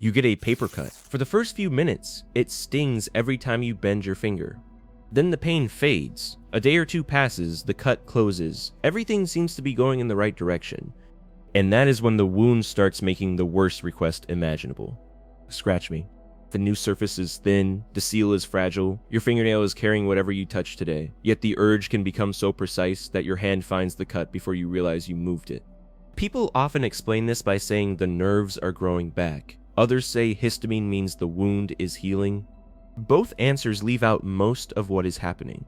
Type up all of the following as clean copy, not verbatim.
You get a paper cut. For the first few minutes, it stings every time you bend your finger. Then the pain fades. A day or two passes, the cut closes. Everything seems to be going in the right direction. And that is when the wound starts making the worst request imaginable. Scratch me. The new surface is thin, the seal is fragile, your fingernail is carrying whatever you touched today, yet the urge can become so precise that your hand finds the cut before you realize you moved it. People often explain this by saying the nerves are growing back. Others say histamine means the wound is healing. Both answers leave out most of what is happening.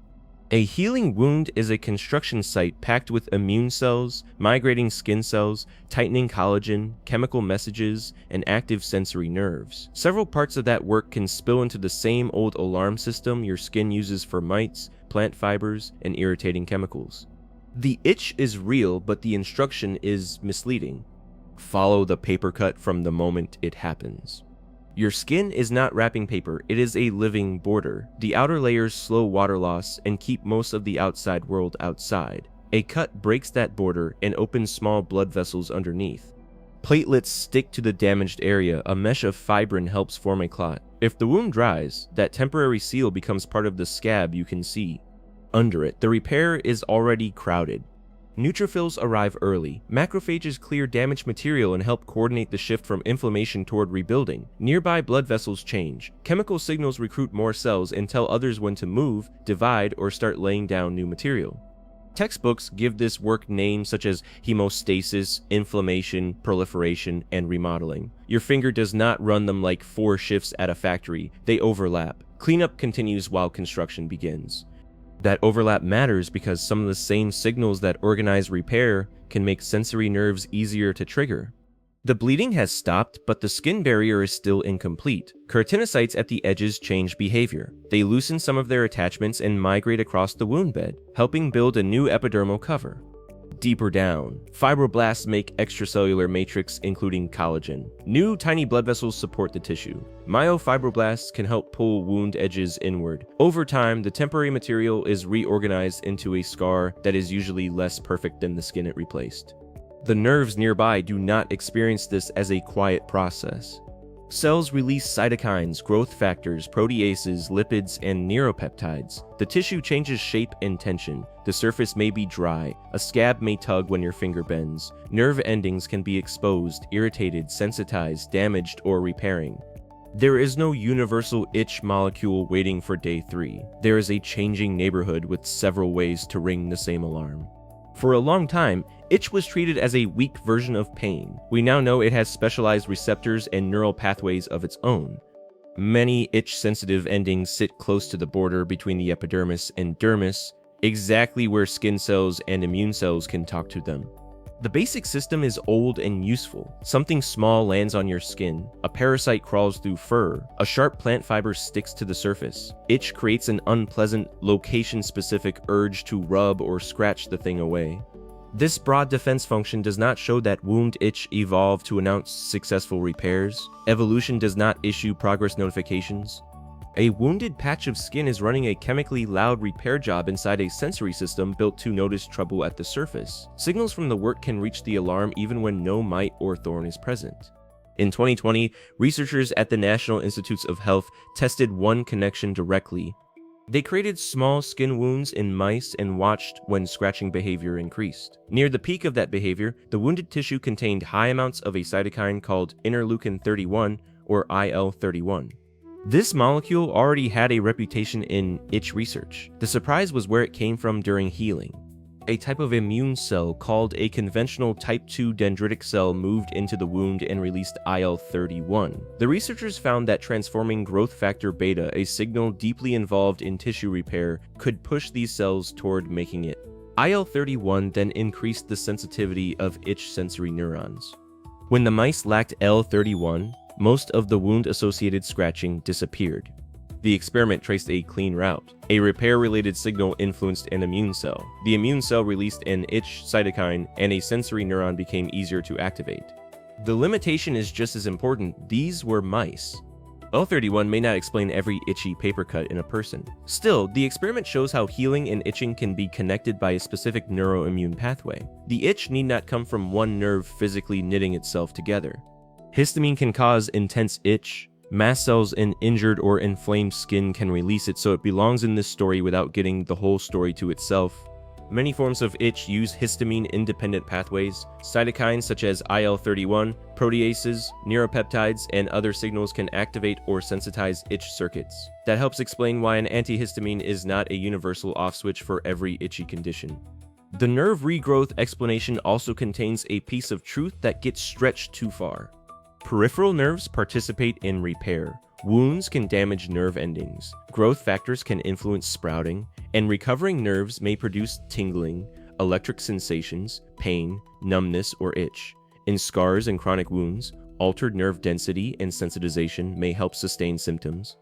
A healing wound is a construction site packed with immune cells, migrating skin cells, tightening collagen, chemical messages, and active sensory nerves. Several parts of that work can spill into the same old alarm system your skin uses for mites, plant fibers, and irritating chemicals. The itch is real, but the instruction is misleading. Follow the paper cut from the moment it happens. Your skin is not wrapping paper, it is a living border. The outer layers slow water loss and keep most of the outside world outside. A cut breaks that border and opens small blood vessels underneath. Platelets stick to the damaged area, a mesh of fibrin helps form a clot. If the wound dries, that temporary seal becomes part of the scab you can see. Under it, the repair is already crowded. Neutrophils arrive early. Macrophages clear damaged material and help coordinate the shift from inflammation toward rebuilding. Nearby blood vessels change. Chemical signals recruit more cells and tell others when to move, divide, or start laying down new material. Textbooks give this work names such as hemostasis, inflammation, proliferation, and remodeling. Your finger does not run them like 4 shifts at a factory. They overlap. Cleanup continues while construction begins. That overlap matters because some of the same signals that organize repair can make sensory nerves easier to trigger. The bleeding has stopped, but the skin barrier is still incomplete. Keratinocytes at the edges change behavior. They loosen some of their attachments and migrate across the wound bed, helping build a new epidermal cover. Deeper down, fibroblasts make extracellular matrix including collagen. New tiny blood vessels support the tissue. Myofibroblasts can help pull wound edges inward. Over time, the temporary material is reorganized into a scar that is usually less perfect than the skin it replaced. The nerves nearby do not experience this as a quiet process. Cells release cytokines, growth factors, proteases, lipids, and neuropeptides. The tissue changes shape and tension. The surface may be dry. A scab may tug when your finger bends. Nerve endings can be exposed, irritated, sensitized, damaged, or repairing. There is no universal itch molecule waiting for day 3. There is a changing neighborhood with several ways to ring the same alarm. For a long time, itch was treated as a weak version of pain. We now know it has specialized receptors and neural pathways of its own. Many itch-sensitive endings sit close to the border between the epidermis and dermis, exactly where skin cells and immune cells can talk to them. The basic system is old and useful. Something small lands on your skin, a parasite crawls through fur, a sharp plant fiber sticks to the surface. Itch creates an unpleasant, location-specific urge to rub or scratch the thing away. This broad defense function does not show that wound itch evolved to announce successful repairs. Evolution does not issue progress notifications. A wounded patch of skin is running a chemically loud repair job inside a sensory system built to notice trouble at the surface. Signals from the work can reach the alarm even when no mite or thorn is present. In 2020, researchers at the National Institutes of Health tested one connection directly. They created small skin wounds in mice and watched when scratching behavior increased. Near the peak of that behavior, the wounded tissue contained high amounts of a cytokine called interleukin-31 or IL-31. This molecule already had a reputation in itch research. The surprise was where it came from during healing. A type of immune cell called a conventional type 2 dendritic cell moved into the wound and released IL-31. The researchers found that transforming growth factor beta, a signal deeply involved in tissue repair, could push these cells toward making it. IL-31 then increased the sensitivity of itch sensory neurons. When the mice lacked L31, most of the wound-associated scratching disappeared. The experiment traced a clean route. A repair-related signal influenced an immune cell. The immune cell released an itch cytokine, and a sensory neuron became easier to activate. The limitation is just as important. These were mice. L31 may not explain every itchy paper cut in a person. Still, the experiment shows how healing and itching can be connected by a specific neuroimmune pathway. The itch need not come from one nerve physically knitting itself together. Histamine can cause intense itch. Mast cells in injured or inflamed skin can release it, so it belongs in this story without getting the whole story to itself. Many forms of itch use histamine-independent pathways. Cytokines such as IL-31, proteases, neuropeptides, and other signals can activate or sensitize itch circuits. That helps explain why an antihistamine is not a universal off-switch for every itchy condition. The nerve regrowth explanation also contains a piece of truth that gets stretched too far. Peripheral nerves participate in repair. Wounds can damage nerve endings. Growth factors can influence sprouting, and recovering nerves may produce tingling, electric sensations, pain, numbness, or itch. In scars and chronic wounds, altered nerve density and sensitization may help sustain symptoms.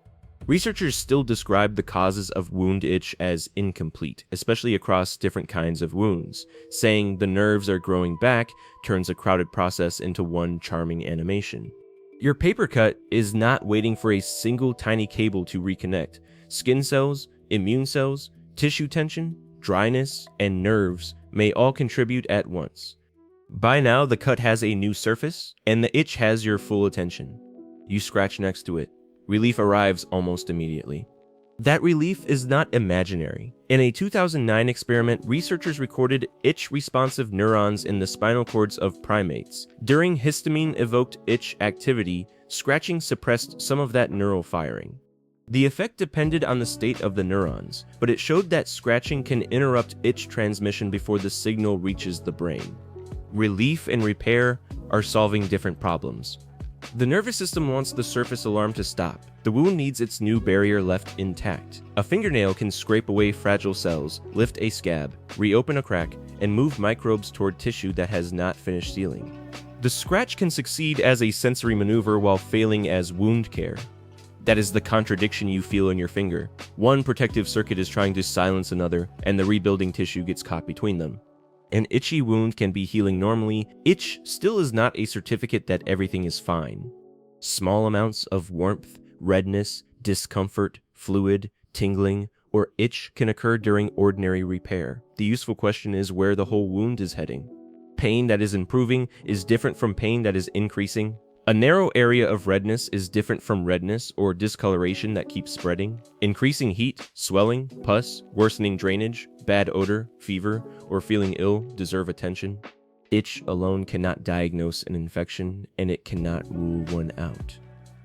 Researchers still describe the causes of wound itch as incomplete, especially across different kinds of wounds. Saying the nerves are growing back turns a crowded process into one charming animation. Your paper cut is not waiting for a single tiny cable to reconnect. Skin cells, immune cells, tissue tension, dryness, and nerves may all contribute at once. By now, the cut has a new surface, and the itch has your full attention. You scratch next to it. Relief arrives almost immediately. That relief is not imaginary. In a 2009 experiment, researchers recorded itch-responsive neurons in the spinal cords of primates. During histamine-evoked itch activity, scratching suppressed some of that neural firing. The effect depended on the state of the neurons, but it showed that scratching can interrupt itch transmission before the signal reaches the brain. Relief and repair are solving different problems. The nervous system wants the surface alarm to stop. The wound needs its new barrier left intact. A fingernail can scrape away fragile cells, lift a scab, reopen a crack, and move microbes toward tissue that has not finished healing. The scratch can succeed as a sensory maneuver while failing as wound care. That is the contradiction you feel in your finger. One protective circuit is trying to silence another, and the rebuilding tissue gets caught between them. An itchy wound can be healing normally. Itch still is not a certificate that everything is fine. Small amounts of warmth, redness, discomfort, fluid, tingling, or itch can occur during ordinary repair. The useful question is where the whole wound is heading. Pain that is improving is different from pain that is increasing. A narrow area of redness is different from redness or discoloration that keeps spreading. Increasing heat, swelling, pus, worsening drainage, bad odor, fever, or feeling ill deserve attention. Itch alone cannot diagnose an infection, and it cannot rule one out.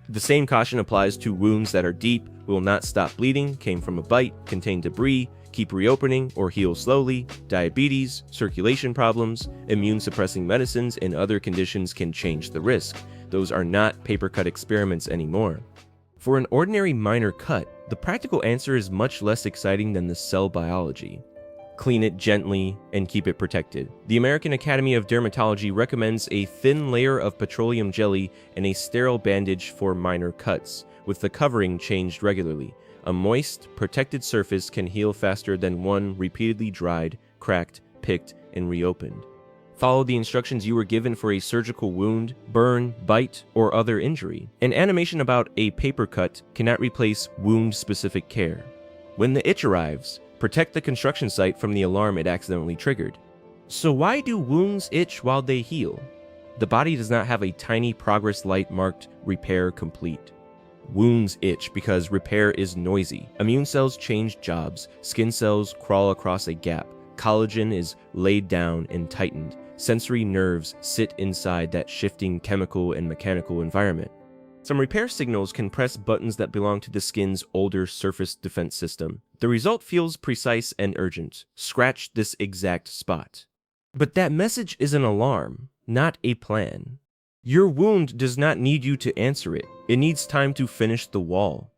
The same caution applies to wounds that are deep, will not stop bleeding, came from a bite, contain debris, keep reopening, or heal slowly. Diabetes, circulation problems, immune-suppressing medicines, and other conditions can change the risk. Those are not paper cut experiments anymore. For an ordinary minor cut, the practical answer is much less exciting than the cell biology. Clean it gently and keep it protected. The American Academy of Dermatology recommends a thin layer of petroleum jelly and a sterile bandage for minor cuts, with the covering changed regularly. A moist, protected surface can heal faster than one repeatedly dried, cracked, picked, and reopened. Follow the instructions you were given for a surgical wound, burn, bite, or other injury. An animation about a paper cut cannot replace wound-specific care. When the itch arrives, protect the construction site from the alarm it accidentally triggered. So why do wounds itch while they heal? The body does not have a tiny progress light marked repair complete. Wounds itch because repair is noisy. Immune cells change jobs, skin cells crawl across a gap, collagen is laid down and tightened, sensory nerves sit inside that shifting chemical and mechanical environment. Some repair signals can press buttons that belong to the skin's older surface defense system. The result feels precise and urgent. Scratch this exact spot. But that message is an alarm, not a plan. Your wound does not need you to answer it. It needs time to finish the wall.